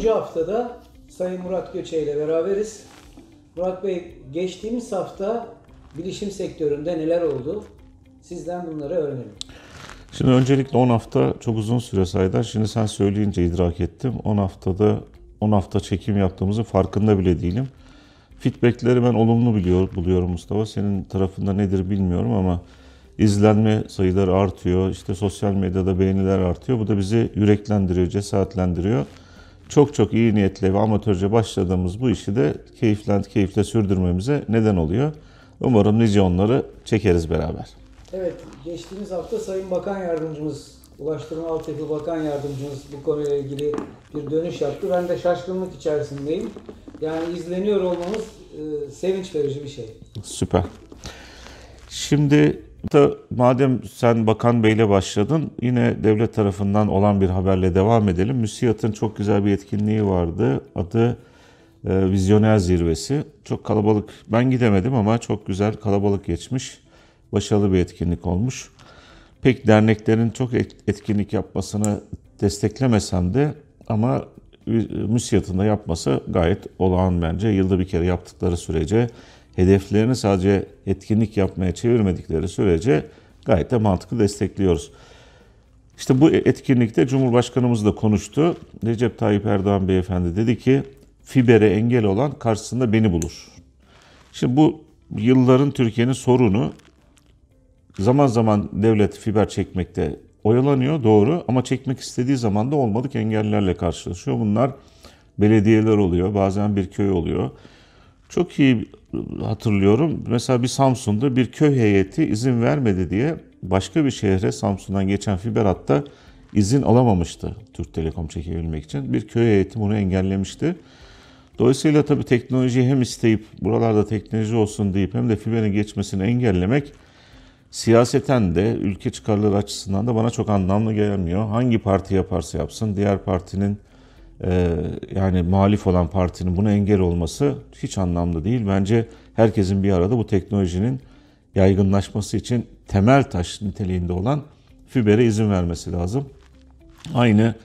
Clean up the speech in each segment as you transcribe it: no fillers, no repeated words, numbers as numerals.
Haftada Sayın Murat Göçe ile beraberiz. Murat Bey, geçtiğimiz hafta bilişim sektöründe neler oldu? Sizden bunları öğrenelim. Şimdi öncelikle 10 hafta çok uzun süre Saydar. Şimdi sen söyleyince idrak ettim. 10 hafta çekim yaptığımızın farkında bile değilim. Feedbackleri ben olumlu buluyorum Mustafa. Senin tarafında nedir bilmiyorum ama izlenme sayıları artıyor. İşte sosyal medyada beğeniler artıyor. Bu da bizi yüreklendiriyor, cesaretlendiriyor. Çok iyi niyetle ve amatörce başladığımız bu işi de keyifle sürdürmemize neden oluyor. Umarım nice onları çekeriz beraber. Evet, geçtiğimiz hafta Sayın Bakan Yardımcımız, Ulaştırma Altyapı Bakan Yardımcımız bu konuyla ilgili bir dönüş yaptı. Ben de şaşkınlık içerisindeyim. Yani izleniyor olmamız sevinç verici bir şey. Süper. Şimdi madem sen Bakan Bey'le başladın, yine devlet tarafından olan bir haberle devam edelim. MÜSİAD'ın çok güzel bir etkinliği vardı. Adı Vizyoner Zirvesi. Çok kalabalık. Ben gidemedim ama çok güzel kalabalık geçmiş. Başarılı bir etkinlik olmuş. Pek derneklerin çok etkinlik yapmasını desteklemesem de ama MÜSİAD'ın da yapması gayet olağan bence. Yılda bir kere yaptıkları sürece, hedeflerini sadece etkinlik yapmaya çevirmedikleri sürece gayet de mantıklı destekliyoruz. İşte bu etkinlikte Cumhurbaşkanımız da konuştu. Recep Tayyip Erdoğan Beyefendi dedi ki, fibere engel olan karşısında beni bulur. Şimdi bu yılların Türkiye'nin sorunu. Zaman zaman devlet fiber çekmekte oyalanıyor, doğru, ama çekmek istediği zaman da olmadık engellerle karşılaşıyor. Bunlar belediyeler oluyor, bazen bir köy oluyor. Çok iyi hatırlıyorum. Mesela bir Samsun'da bir köy heyeti izin vermedi diye başka bir şehre Samsun'dan geçen fiber hatta izin alamamıştı Türk Telekom çekebilmek için. Bir köy heyeti bunu engellemişti. Dolayısıyla tabii teknolojiyi hem isteyip buralarda teknoloji olsun deyip hem de fiberin geçmesini engellemek siyaseten de ülke çıkarları açısından da bana çok anlamlı gelmiyor. Hangi parti yaparsa yapsın diğer partinin yani muhalif olan partinin buna engel olması hiç anlamlı değil. Bence herkesin bir arada bu teknolojinin yaygınlaşması için temel taş niteliğinde olan fibere izin vermesi lazım. Aynı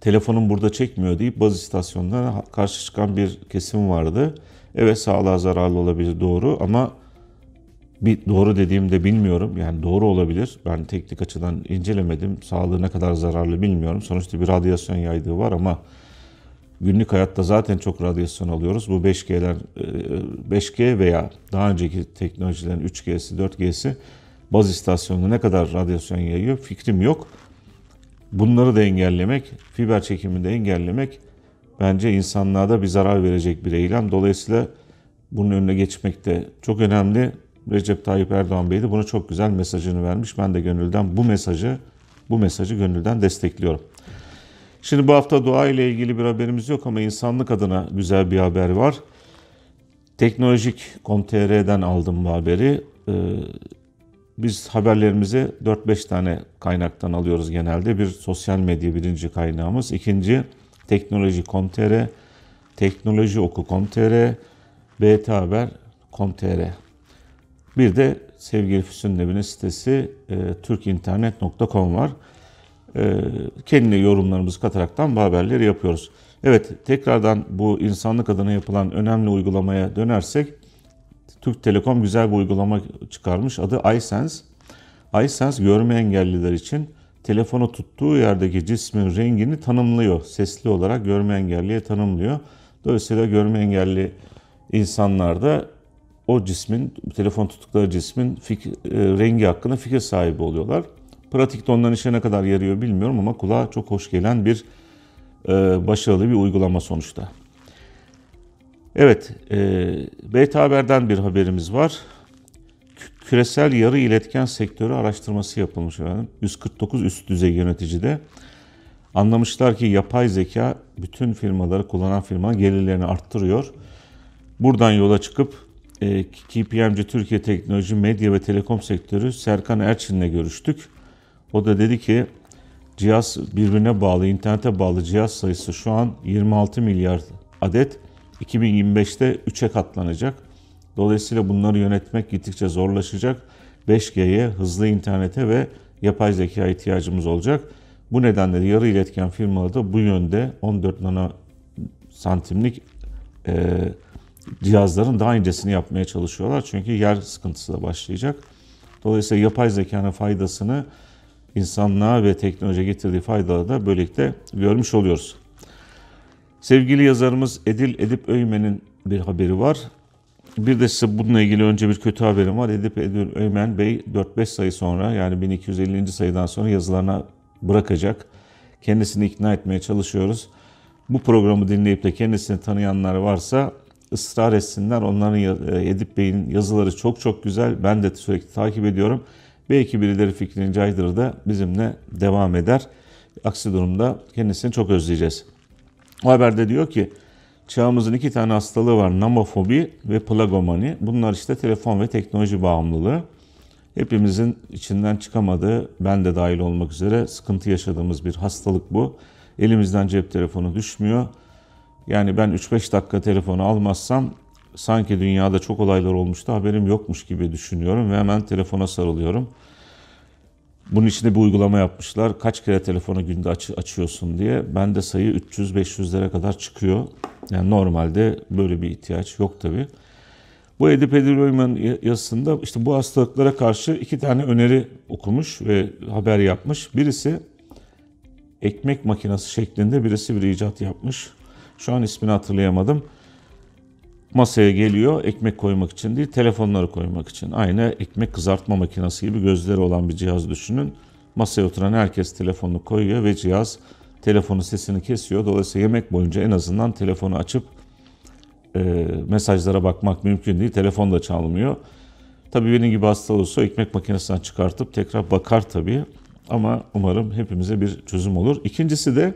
telefonun burada çekmiyor deyip baz istasyonlarına karşı çıkan bir kesim vardı. Evet, sağlığa zararlı olabilir, doğru, ama bir doğru dediğimde bilmiyorum. Yani doğru olabilir. Ben teknik açıdan incelemedim. Sağlığı ne kadar zararlı bilmiyorum. Sonuçta bir radyasyon yaydığı var ama günlük hayatta zaten çok radyasyon alıyoruz. Bu 5G veya daha önceki teknolojilerin 3G'si, 4G'si baz istasyonunda ne kadar radyasyon yayıyor fikrim yok. Bunları da engellemek, fiber çekimini de engellemek bence insanlığa da bir zarar verecek bir eylem. Dolayısıyla bunun önüne geçmek de çok önemli. Recep Tayyip Erdoğan Bey de buna çok güzel mesajını vermiş. Ben de gönülden bu mesajı gönülden destekliyorum. Şimdi bu hafta doğa ile ilgili bir haberimiz yok ama insanlık adına güzel bir haber var. Teknolojik.com.tr'den aldım bu haberi. Biz haberlerimizi 4-5 tane kaynaktan alıyoruz genelde. Bir sosyal medya birinci kaynağımız. İkinci teknoloji.com.tr, teknolojioku.com.tr, bthaber.com.tr. Bir de sevgili Füsun Nebi'nin sitesi turkinternet.com var. Kendi yorumlarımızı kataraktan bu haberleri yapıyoruz. Evet, tekrardan bu insanlık adına yapılan önemli uygulamaya dönersek, Türk Telekom güzel bir uygulama çıkarmış. Adı iSense. iSense görme engelliler için telefonu tuttuğu yerdeki cismin rengini tanımlıyor. Sesli olarak görme engelliye tanımlıyor. Dolayısıyla görme engelli insanlar da o cismin, telefon tuttukları cismin rengi hakkında fikir sahibi oluyorlar. Pratikte onların işe ne kadar yarıyor bilmiyorum ama kulağa çok hoş gelen bir başarılı bir uygulama sonuçta. Evet, BT Haber'den bir haberimiz var. Küresel yarı iletken sektörü araştırması yapılmış efendim. 149 üst düzey yöneticide anlamışlar ki yapay zeka bütün firmaları kullanan firmanın gelirlerini arttırıyor. Buradan yola çıkıp KPMG Türkiye Teknoloji, Medya ve Telekom Sektörü Serkan Erçin'le görüştük. O da dedi ki cihaz birbirine bağlı, internete bağlı cihaz sayısı şu an 26 milyar adet. 2025'te 3'e katlanacak. Dolayısıyla bunları yönetmek gittikçe zorlaşacak. 5G'ye, hızlı internete ve yapay zeka ihtiyacımız olacak. Bu nedenle yarı iletken firmaları da bu yönde 14 nano santimlik cihazların daha incesini yapmaya çalışıyorlar. Çünkü yer sıkıntısı da başlayacak. Dolayısıyla yapay zekanın faydasını insanlığa ve teknolojiye getirdiği faydaları da böylelikle görmüş oluyoruz. Sevgili yazarımız Edip Öymen'in bir haberi var. Bir de size bununla ilgili önce bir kötü haberim var. Edip Öymen Bey 4-5 sayı sonra, yani 1250. sayıdan sonra yazılarına bırakacak. Kendisini ikna etmeye çalışıyoruz. Bu programı dinleyip de kendisini tanıyanlar varsa ısrar etsinler. Onların, Edip Bey'in yazıları çok çok güzel. Ben de sürekli takip ediyorum. Belki birileri fikrini caydırır da bizimle devam eder. Aksi durumda kendisini çok özleyeceğiz. O haberde diyor ki, çağımızın 2 tane hastalığı var. Nomofobi ve plagomani. Bunlar işte telefon ve teknoloji bağımlılığı. Hepimizin içinden çıkamadığı, ben de dahil olmak üzere sıkıntı yaşadığımız bir hastalık bu. Elimizden cep telefonu düşmüyor. Yani ben 3-5 dakika telefonu almazsam sanki dünyada çok olaylar olmuştu, haberim yokmuş gibi düşünüyorum ve hemen telefona sarılıyorum. Bunun için de bir uygulama yapmışlar. Kaç kere telefonu günde açıyorsun diye. Bende sayı 300-500'lere kadar çıkıyor. Yani normalde böyle bir ihtiyaç yok tabii. Bu Edip Öymen yazısında işte bu hastalıklara karşı 2 tane öneri okumuş ve haber yapmış. Birisi ekmek makinesi şeklinde birisi bir icat yapmış. Şu an ismini hatırlayamadım. Masaya geliyor, ekmek koymak için değil, telefonları koymak için. Aynı ekmek kızartma makinesi gibi gözleri olan bir cihaz düşünün. Masaya oturan herkes telefonunu koyuyor ve cihaz telefonun sesini kesiyor. Dolayısıyla yemek boyunca en azından telefonu açıp mesajlara bakmak mümkün değil. Telefon da çalmıyor. Tabii benim gibi hasta olursa ekmek makinesinden çıkartıp tekrar bakar tabii. Ama umarım hepimize bir çözüm olur. İkincisi de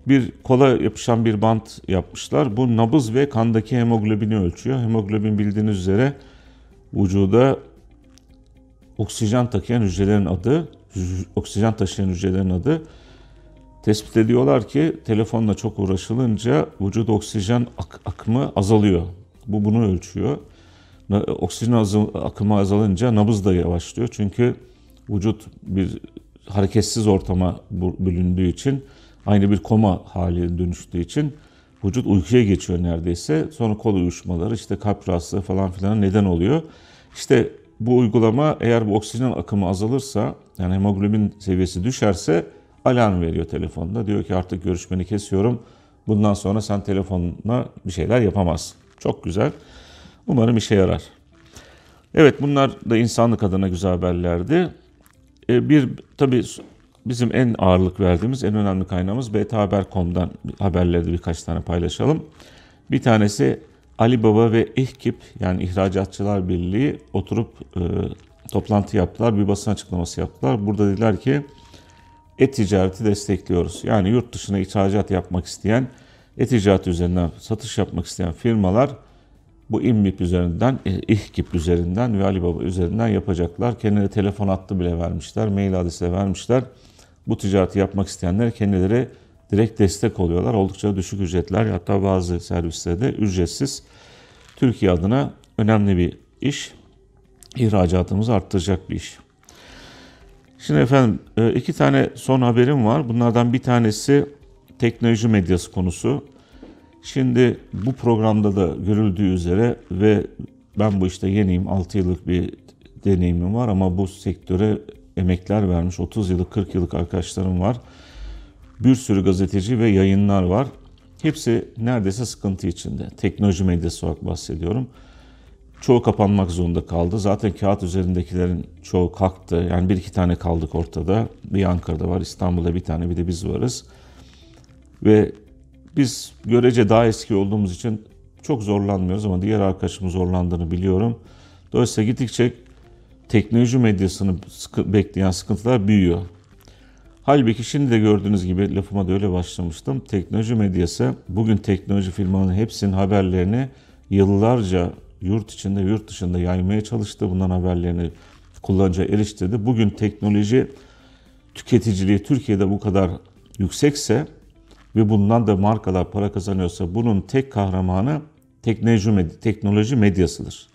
bir kola yapışan bir bant yapmışlar. Bu nabız ve kandaki hemoglobini ölçüyor. Hemoglobin bildiğiniz üzere vücuda oksijen taşıyan hücrelerin adı. Tespit ediyorlar ki telefonla çok uğraşılınca vücuda oksijen akımı azalıyor. Bu bunu ölçüyor. Oksijen akımı azalınca nabız da yavaşlıyor. Çünkü vücut bir hareketsiz ortama bölündüğü için, aynı bir koma haline dönüştüğü için vücut uykuya geçiyor neredeyse. Sonra kol uyuşmaları, işte kalp rahatsızlığı falan filan neden oluyor. İşte bu uygulama, eğer bu oksijen akımı azalırsa, yani hemoglobin seviyesi düşerse alarm veriyor telefonda. Diyor ki artık görüşmeni kesiyorum. Bundan sonra sen telefonla bir şeyler yapamazsın. Çok güzel. Umarım işe yarar. Evet, bunlar da insanlık adına güzel haberlerdi. Tabii bizim en ağırlık verdiğimiz, en önemli kaynağımız betahaber.com'dan haberleri birkaç tane paylaşalım. Bir tanesi Alibaba ve İHKİP, yani İhracatçılar Birliği oturup toplantı yaptılar, bir basın açıklaması yaptılar. Burada dediler ki e-ticareti destekliyoruz. Yani yurt dışına ihracat yapmak isteyen, e-ticaret üzerinden satış yapmak isteyen firmalar bu İMMİP üzerinden, İHKİP üzerinden ve Alibaba üzerinden yapacaklar. Kendileri telefon hattı bile vermişler, mail adresi de vermişler. Bu ticareti yapmak isteyenler kendileri direkt destek oluyorlar. Oldukça düşük ücretler, hatta bazı servislerde ücretsiz. Türkiye adına önemli bir iş. İhracatımızı arttıracak bir iş. Şimdi efendim 2 tane son haberim var. Bunlardan bir tanesi teknoloji medyası konusu. Şimdi bu programda da görüldüğü üzere ve ben bu işte yeniyim, 6 yıllık bir deneyimim var ama bu sektöre emekler vermiş 30 yıllık 40 yıllık arkadaşlarım var. Bir sürü gazeteci ve yayınlar var. Hepsi neredeyse sıkıntı içinde. Teknoloji medyası olarak bahsediyorum. Çoğu kapanmak zorunda kaldı. Zaten kağıt üzerindekilerin çoğu kalktı. Yani 1-2 tane kaldık ortada. Bir Ankara'da var, İstanbul'da bir tane, bir de biz varız. Ve biz görece daha eski olduğumuz için çok zorlanmıyoruz ama diğer arkadaşımın zorlandığını biliyorum. Dolayısıyla gittikçe teknoloji medyasını bekleyen sıkıntılar büyüyor. Halbuki şimdi de gördüğünüz gibi, lafıma da öyle başlamıştım. Teknoloji medyası bugün teknoloji firmalarının hepsinin haberlerini yıllarca yurt içinde, yurt dışında yaymaya çalıştı. Bunların haberlerini kullanıcıya eriştirdi. Bugün teknoloji tüketiciliği Türkiye'de bu kadar yüksekse ve bundan da markalar para kazanıyorsa bunun tek kahramanı teknoloji medyasıdır.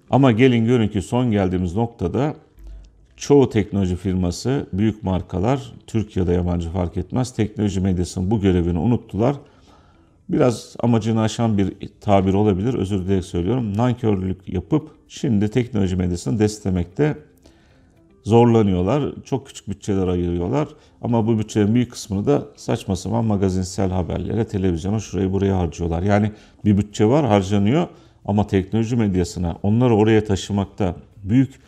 Ama gelin görün ki son geldiğimiz noktada çoğu teknoloji firması, büyük markalar, Türkiye'de yabancı fark etmez, teknoloji medyasının bu görevini unuttular. Biraz amacını aşan bir tabir olabilir, özür dileyerek söylüyorum. Nankörlük yapıp şimdi teknoloji medyasını desteklemekte zorlanıyorlar. Çok küçük bütçeler ayırıyorlar. Ama bu bütçelerin büyük kısmını da saçma sapan magazinsel haberlere, televizyona, şurayı buraya harcıyorlar. Yani bir bütçe var, harcanıyor ama teknoloji medyasına, onları oraya taşımakta büyük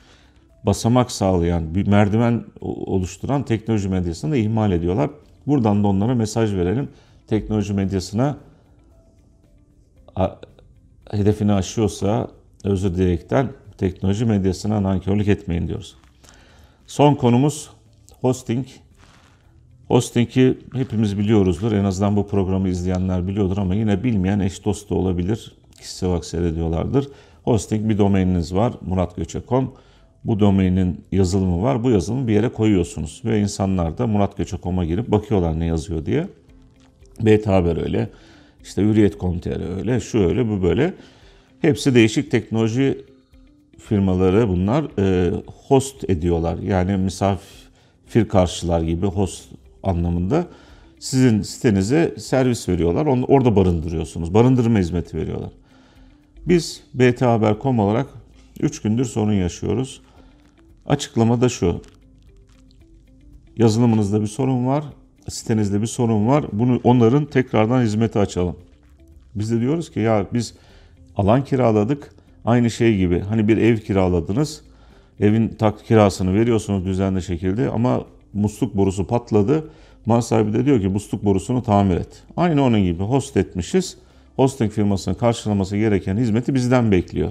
basamak sağlayan, bir merdiven oluşturan teknoloji medyasını da ihmal ediyorlar. Buradan da onlara mesaj verelim. Teknoloji medyasına hedefini aşıyorsa özür dileyerekten teknoloji medyasına nankörlük etmeyin diyoruz. Son konumuz hosting. Hosting'i hepimiz biliyoruzdur. En azından bu programı izleyenler biliyordur ama yine bilmeyen eş dost da olabilir. Kişisel olarak seyrediyorlardır. Hosting bir domaininiz var. muratgöçe.com. Bu domainin yazılımı var. Bu yazılımı bir yere koyuyorsunuz. Ve insanlar da muratgöçe.com'a girip bakıyorlar ne yazıyor diye. BT Haber öyle. İşte Hürriyet.com.tr öyle. Şu öyle, bu böyle. Hepsi değişik teknoloji firmaları bunlar host ediyorlar. Yani misafir karşılar gibi host anlamında sizin sitenize servis veriyorlar. Onu orada barındırıyorsunuz. Barındırma hizmeti veriyorlar. Biz bthaber.com olarak 3 gündür sorun yaşıyoruz. Açıklama da şu. Yazılımınızda bir sorun var. Sitenizde bir sorun var. Onların tekrardan hizmeti açalım. Biz de diyoruz ki ya biz alan kiraladık. Aynı şey gibi. Hani bir ev kiraladınız. Evin kirasını veriyorsunuz düzenli şekilde ama musluk borusu patladı. Mal sahibi de diyor ki musluk borusunu tamir et. Aynı onun gibi host etmişiz. Hosting firmasının karşılaması gereken hizmeti bizden bekliyor.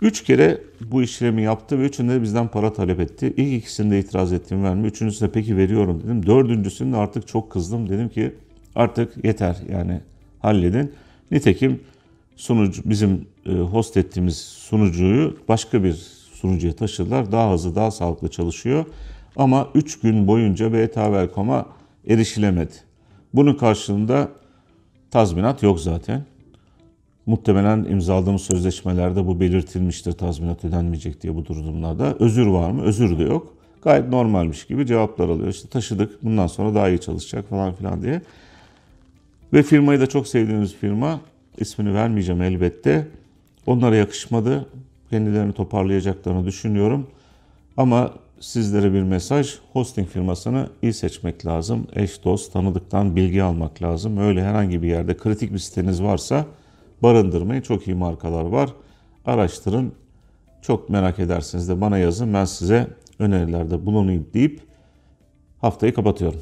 3 kere bu işlemi yaptı ve 3'ünde de bizden para talep etti. İlk ikisinde itiraz ettim, vermiyor. 3.'sünde peki veriyorum dedim. 4.'sünde artık çok kızdım. Dedim ki artık yeter yani halledin. Nitekim bizim host ettiğimiz sunucuyu başka bir sunucuya taşıdılar. Daha hızlı, daha sağlıklı çalışıyor. Ama 3 gün boyunca bthaber.com'a erişilemedi. Bunun karşılığında tazminat yok zaten. Muhtemelen imzaladığımız sözleşmelerde bu belirtilmiştir, tazminat ödenmeyecek diye bu durumlarda. Özür var mı? Özür de yok. Gayet normalmiş gibi cevaplar alıyor. İşte taşıdık, bundan sonra daha iyi çalışacak falan filan diye. Ve firmayı da çok sevdiğimiz firma, ismini vermeyeceğim elbette. Onlara yakışmadı. Kendilerini toparlayacaklarını düşünüyorum. Ama sizlere bir mesaj, hosting firmasını iyi seçmek lazım. Eş, dost, tanıdıktan bilgi almak lazım. Öyle herhangi bir yerde kritik bir siteniz varsa barındırmayın. Çok iyi markalar var. Araştırın. Çok merak edersiniz de bana yazın. Ben size önerilerde bulunayım deyip haftayı kapatıyorum.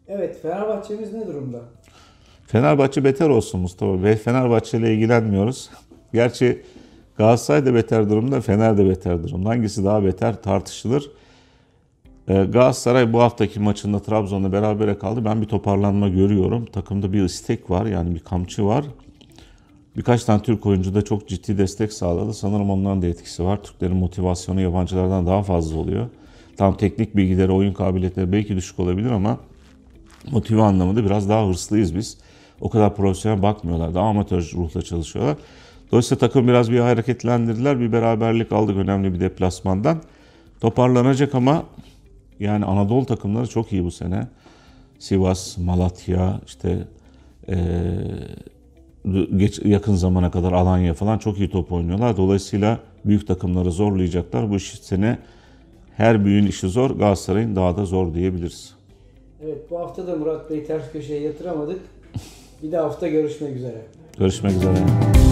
Evet, Fenerbahçe'miz ne durumda? Fenerbahçe beter olsun Mustafa Bey. Fenerbahçe ile ilgilenmiyoruz. Gerçi Galatasaray da beter durumda, Fener de beter durumda. Hangisi daha beter tartışılır. Galatasaray bu haftaki maçında Trabzon'la berabere kaldı. Ben bir toparlanma görüyorum. Takımda bir istek var, yani bir kamçı var. Birkaç tane Türk oyuncu da çok ciddi destek sağladı. Sanırım onların da etkisi var. Türklerin motivasyonu yabancılardan daha fazla oluyor. Tam teknik bilgileri, oyun kabiliyetleri belki düşük olabilir ama motive anlamında biraz daha hırslıyız biz. O kadar profesyonel bakmıyorlar. Daha amatör ruhla çalışıyorlar. Dolayısıyla takım biraz bir hareketlendirdiler. Bir beraberlik aldık önemli bir deplasmandan. Toparlanacak ama yani Anadolu takımları çok iyi bu sene. Sivas, Malatya, işte yakın zamana kadar Alanya falan çok iyi top oynuyorlar. Dolayısıyla büyük takımları zorlayacaklar. Bu sene her büyüğün işi zor, Galatasaray'ın daha da zor diyebiliriz. Evet, bu hafta da Murat Bey ters köşeye yatıramadık. Bir de hafta görüşmek üzere. Görüşmek üzere.